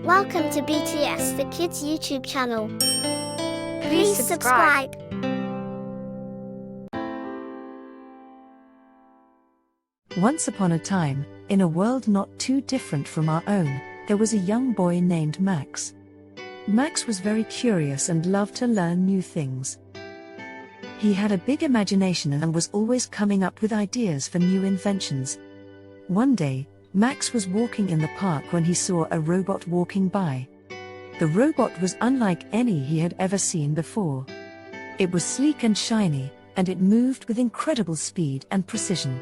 Welcome to BTS the Kids YouTube channel. Please subscribe. Once upon a time, in a world not too different from our own, there was a young boy named Max. Max was very curious and loved to learn new things. He had a big imagination and was always coming up with ideas for new inventions. One day, Max was walking in the park when he saw a robot walking by. The robot was unlike any he had ever seen before. It was sleek and shiny, and it moved with incredible speed and precision.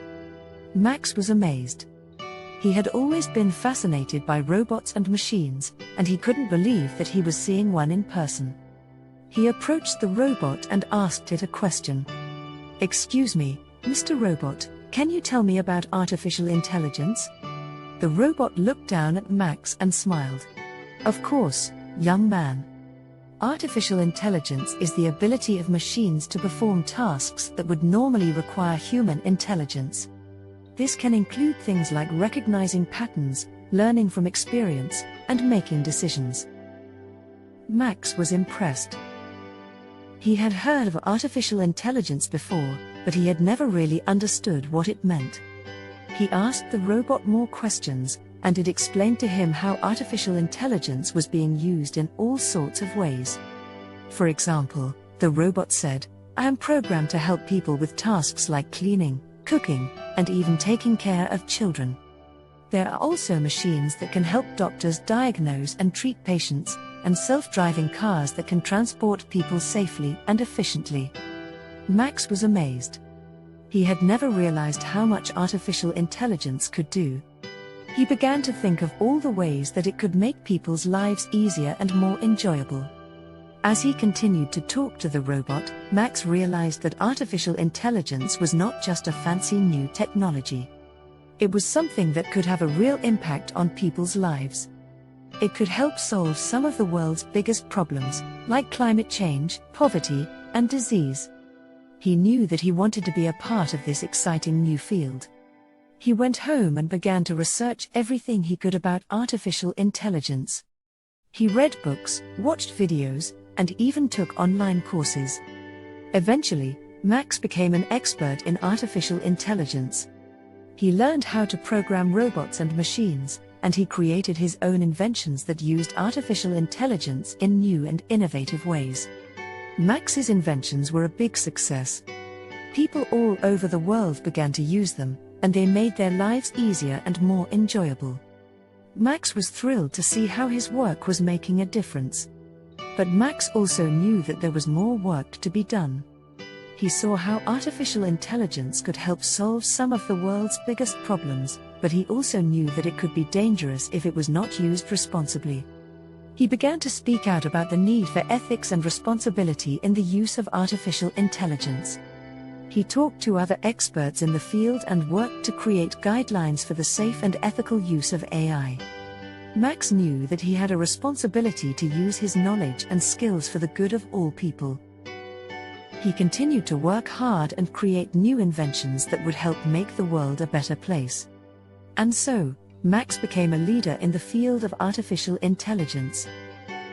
Max was amazed. He had always been fascinated by robots and machines, and he couldn't believe that he was seeing one in person. He approached the robot and asked it a question. "Excuse me, Mr. Robot, can you tell me about artificial intelligence?" The robot looked down at Max and smiled. "Of course, young man. Artificial intelligence is the ability of machines to perform tasks that would normally require human intelligence. This can include things like recognizing patterns, learning from experience, and making decisions." Max was impressed. He had heard of artificial intelligence before, but he had never really understood what it meant. He asked the robot more questions, and it explained to him how artificial intelligence was being used in all sorts of ways. For example, the robot said, "I am programmed to help people with tasks like cleaning, cooking, and even taking care of children. There are also machines that can help doctors diagnose and treat patients, and self-driving cars that can transport people safely and efficiently." Max was amazed. He had never realized how much artificial intelligence could do. He began to think of all the ways that it could make people's lives easier and more enjoyable. As he continued to talk to the robot, Max realized that artificial intelligence was not just a fancy new technology. It was something that could have a real impact on people's lives. It could help solve some of the world's biggest problems, like climate change, poverty, and disease. He knew that he wanted to be a part of this exciting new field. He went home and began to research everything he could about artificial intelligence. He read books, watched videos, and even took online courses. Eventually, Max became an expert in artificial intelligence. He learned how to program robots and machines, and he created his own inventions that used artificial intelligence in new and innovative ways. Max's inventions were a big success. People all over the world began to use them, and they made their lives easier and more enjoyable. Max was thrilled to see how his work was making a difference. But Max also knew that there was more work to be done. He saw how artificial intelligence could help solve some of the world's biggest problems, but he also knew that it could be dangerous if it was not used responsibly. He began to speak out about the need for ethics and responsibility in the use of artificial intelligence. He talked to other experts in the field and worked to create guidelines for the safe and ethical use of AI. Max knew that he had a responsibility to use his knowledge and skills for the good of all people. He continued to work hard and create new inventions that would help make the world a better place. And so, Max became a leader in the field of artificial intelligence.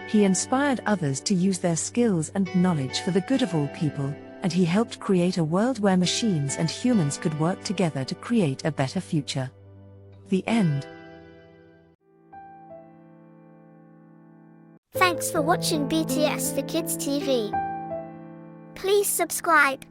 He inspired others to use their skills and knowledge for the good of all people, and he helped create a world where machines and humans could work together to create a better future. The end. Thanks for watching BTS the Kids TV. Please subscribe.